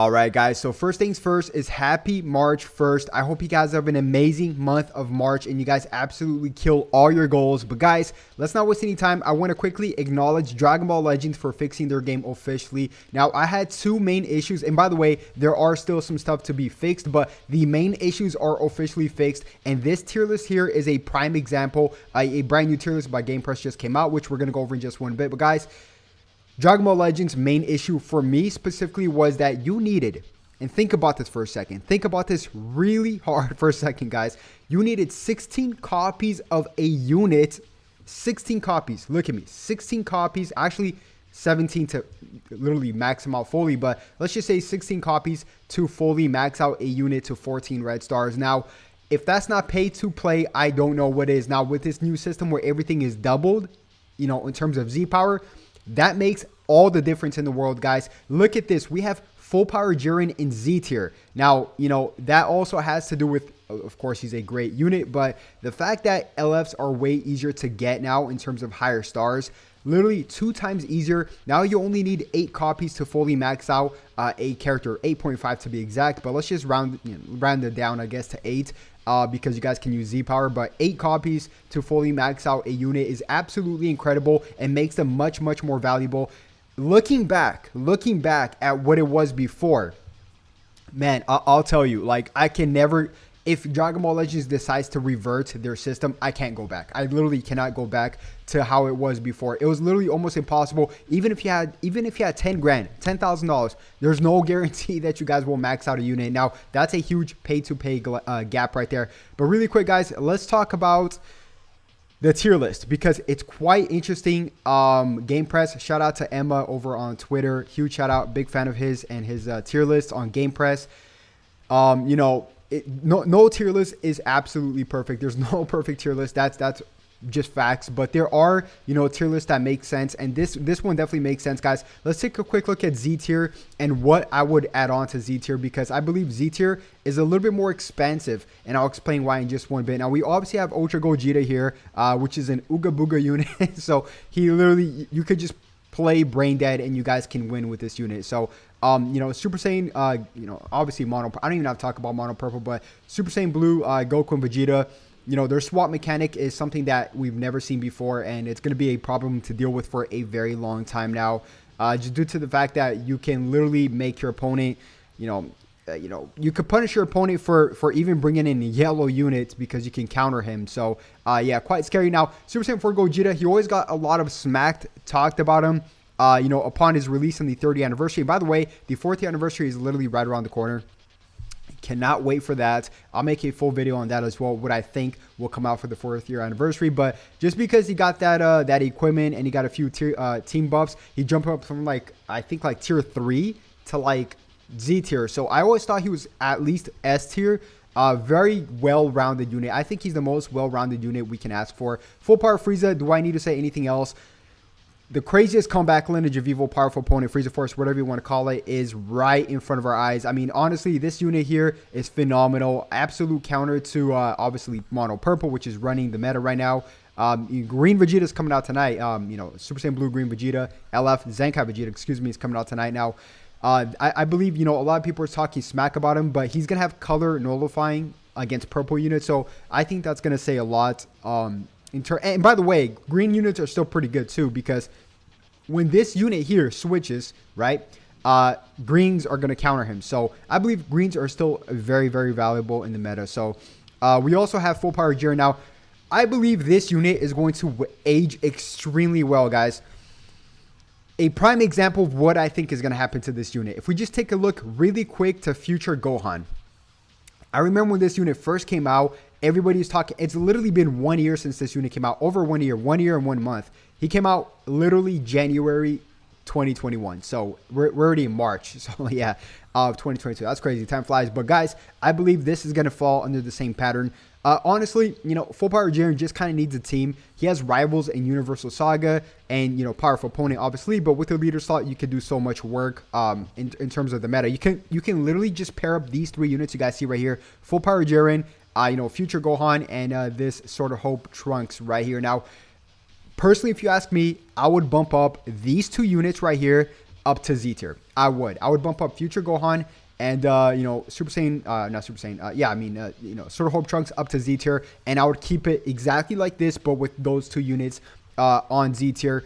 All right, guys. So first things first is happy March 1st. I hope you guys have an amazing month of March and you guys absolutely kill all your goals. But guys, let's not waste any time. I want to quickly acknowledge Dragon Ball Legends for fixing their game officially. Now, I had two main issues. And by the way, there are still some stuff to be fixed, but the main issues are officially fixed. And this tier list here is a prime example. A brand new tier list by Game Press just came out, which we're going to go over in just one bit. But guys, Dragon Ball Legends' main issue for me specifically was that you needed, and think about this for a second. Think about this really hard for a second, guys. You needed 16 copies of a unit. 16 copies. Look at me. 16 copies. Actually, 17 to literally max them out fully. But let's just say 16 copies to fully max out a unit to 14 red stars. Now, if that's not pay to play, I don't know what is. Now, with this new system where everything is doubled, you know, in terms of Z power, that makes all the difference in the world, guys. Look at this. We have full power Jiren in Z tier. Now, you know, that also has to do with, of course, he's a great unit, but the fact that LFs are way easier to get now in terms of higher stars, literally 2 times easier. Now you only need 8 copies to fully max out a character, 8.5 to be exact, but let's just round it down, I guess, to 8. Because you guys can use Z power, but 8 copies to fully max out a unit is absolutely incredible and makes them much more valuable. Looking back at what it was before, man, I'll tell you, like, I can never, if Dragon Ball Legends decides to revert their system, I can't go back. I literally cannot go back to how it was before. It was literally almost impossible. Even if you had 10 grand, $10,000, there's no guarantee that you guys will max out a unit. Now, that's a huge pay to pay gap right there. But really quick, guys, let's talk about the tier list because it's quite interesting. Game Press, shout out to Emma over on Twitter. Huge shout out, big fan of his and his tier list on Game Press. You know, no tier list is absolutely perfect. There's no perfect tier list. That's just facts, but there are, you know, tier lists that make sense, and this one definitely makes sense, guys. Let's take a quick look at Z tier and what I would add on to Z tier, because I believe Z tier is a little bit more expensive, and I'll explain why in just one bit. Now, we obviously have Ultra Gogeta here, which is an Ooga Booga unit, so he literally, you could just play brain dead and you guys can win with this unit. So you know, Super Saiyan, you know, obviously mono, I don't even have to talk about mono purple, but Super Saiyan blue, Goku and Vegeta, you know, their swap mechanic is something that we've never seen before, and it's going to be a problem to deal with for a very long time now, just due to the fact that you can literally make your opponent, you know, you could punish your opponent for even bringing in yellow units because you can counter him. So, yeah, quite scary. Now, Super Saiyan 4 Gogeta, he always got a lot of smacked talked about him, you know, upon his release on the 30th anniversary. And by the way, the 40th anniversary is literally right around the corner. Cannot wait for that. I'll make a full video on that as well, what I think will come out for the 4th year anniversary. But just because he got that that equipment and he got a few team buffs, he jumped up from, like, I think like tier 3 to like Z tier. So I always thought he was at least S tier. Very well-rounded unit. I think he's the most well-rounded unit we can ask for. Full power Frieza. Do I need to say anything else? The craziest comeback lineage of evil, powerful opponent, Frieza Force, whatever you want to call it, is right in front of our eyes. I mean, honestly, this unit here is phenomenal. Absolute counter to, obviously, Mono Purple, which is running the meta right now. Green Vegeta is coming out tonight. You know, Super Saiyan Blue, Green Vegeta, LF, Zenkai Vegeta, excuse me, is coming out tonight now. I believe, you know, a lot of people are talking smack about him, but he's going to have color nullifying against purple units. So I think that's going to say a lot. And by the way, green units are still pretty good too, because when this unit here switches, right, greens are going to counter him. So I believe greens are still very valuable in the meta. So we also have full power Jiren. Now, I believe this unit is going to age extremely well, guys. A prime example of what I think is going to happen to this unit. If we just take a look really quick to future Gohan. I remember when this unit first came out, everybody's talking. It's literally been 1 year since this unit came out. Over 1 year. 1 year and 1 month. He came out literally January 2021. So we're already in March. So yeah, of 2022. That's crazy. Time flies. But guys, I believe this is going to fall under the same pattern. Honestly, you know, full power Jiren just kind of needs a team. He has rivals in Universal Saga and, you know, powerful opponent, obviously. But with the leader slot, you can do so much work in terms of the meta. You can literally just pair up these 3 units you guys see right here. Full power Jiren, you know, future Gohan, and this sort of Hope Trunks right here. Now, personally, if you ask me, I would bump up these 2 units right here up to Z tier. I would bump up Future Gohan and you know, Super Saiyan, not Super Saiyan, yeah, I mean, you know, Sword of Hope Trunks up to Z tier, and I would keep it exactly like this, but with those two units on Z tier,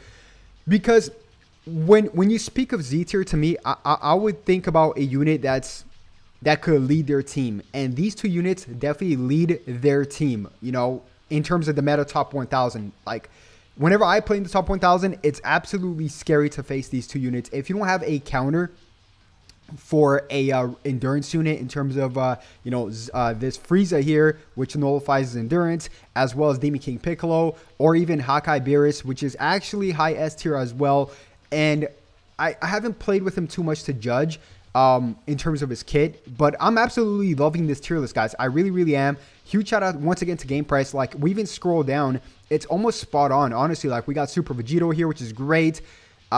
because when you speak of Z tier, to me, I would think about a unit that could lead their team, and these two units definitely lead their team, you know, in terms of the meta top 1000. Like, whenever I play in the top 1000, it's absolutely scary to face these two units. If you don't have a counter for a endurance unit in terms of you know, this Frieza here, which nullifies his endurance, as well as Demon King Piccolo, or even Hakai Beerus, which is actually high S tier as well. And I haven't played with him too much to judge in terms of his kit, but I'm absolutely loving this tier list, guys. I really am. Huge shout out once again to Game Price. Like, we even scroll down, it's almost spot on, honestly. Like, we got Super Vegeta here, which is great.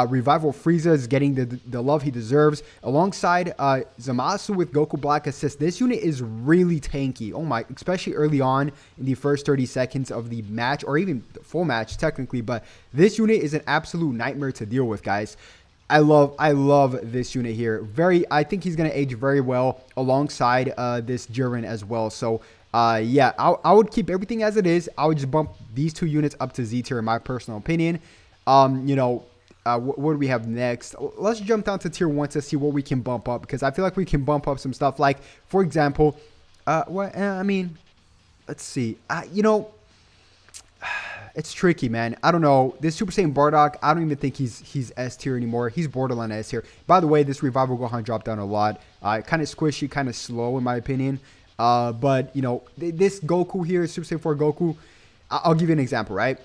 Revival Frieza is getting the love he deserves, alongside Zamasu with Goku Black Assist. This unit is really tanky. Oh my, especially early on in the first 30 seconds of the match, or even the full match technically, but this unit is an absolute nightmare to deal with, guys. I love this unit here. I think he's going to age very well alongside this Jiren as well. So yeah, I would keep everything as it is. I would just bump these two units up to Z tier in my personal opinion. You know, what do we have next? Let's jump down to tier 1 to see what we can bump up, because I feel like we can bump up some stuff. Like, for example, I mean, let's see. You know, it's tricky, man. I don't know. This Super Saiyan Bardock, I don't even think he's S tier anymore. He's borderline S tier. By the way, this Revival Gohan dropped down a lot. Kind of squishy, kind of slow in my opinion. But, you know, this Goku here, Super Saiyan 4 Goku, I'll give you an example, right?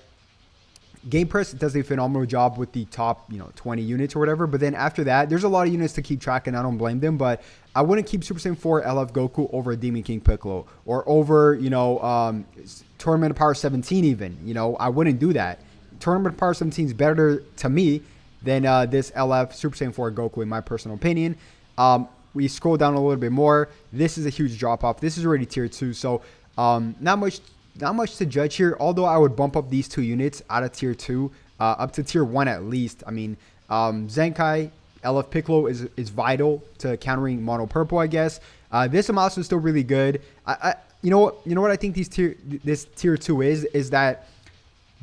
Game Press does a phenomenal job with the top, you know, 20 units or whatever. But then after that, there's a lot of units to keep track, and I don't blame them. But I wouldn't keep Super Saiyan 4 LF Goku over Demon King Piccolo, or over, you know, Tournament of Power 17 even. You know, I wouldn't do that. Tournament of Power 17 is better to me than this LF Super Saiyan 4 Goku, in my personal opinion. We scroll down a little bit more. This is a huge drop off. This is already tier 2. So not much to judge here, although I would bump up these two units out of tier 2 up to tier 1 at least. I mean, Zenkai LF Piccolo is vital to countering Mono Purple, I guess. This Amasu is still really good. You know what I think this tier 2 is that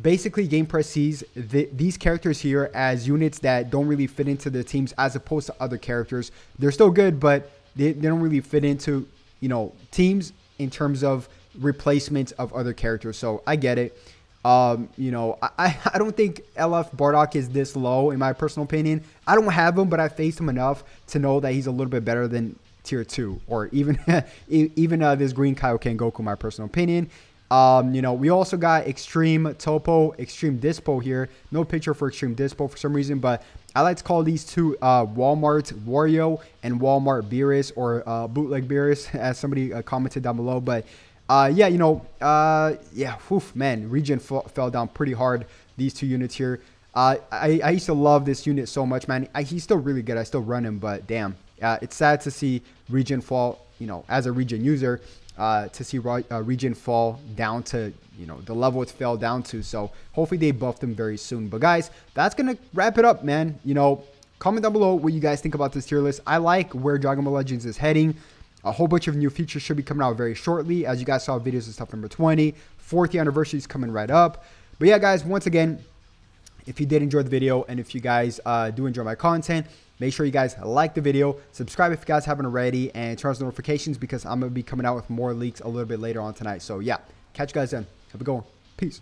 basically Game Press sees these characters here as units that don't really fit into their teams, as opposed to other characters. They're still good, but they don't really fit into, you know, teams in terms of replacements of other characters. So I get it. You know, I don't think LF Bardock is this low, in my personal opinion. I don't have him, but I faced him enough to know that he's a little bit better than tier 2, or even even this green Kaioken Goku, in my personal opinion. You know, we also got Extreme Topo, Extreme Dispo here. No picture for Extreme Dispo for some reason, but I like to call these two Walmart Wario and Walmart Beerus, or Bootleg Beerus, as somebody commented down below. But yeah, you know, yeah, oof, man, Regen fell down pretty hard, these two units here. I used to love this unit so much, man. He's still really good. I still run him, but damn, it's sad to see Regen fall, you know, as a Regen user, to see Regen fall down to, you know, the level it fell down to. So hopefully they buff them very soon. But guys, that's going to wrap it up, man. You know, comment down below what you guys think about this tier list. I like where Dragon Ball Legends is heading. A whole bunch of new features should be coming out very shortly. As you guys saw, videos of stuff number 20. 4th anniversary is coming right up. But yeah, guys, once again, if you did enjoy the video, and if you guys do enjoy my content, make sure you guys like the video, subscribe if you guys haven't already, and turn on the notifications, because I'm going to be coming out with more leaks a little bit later on tonight. So yeah, catch you guys then. Have a good one. Peace.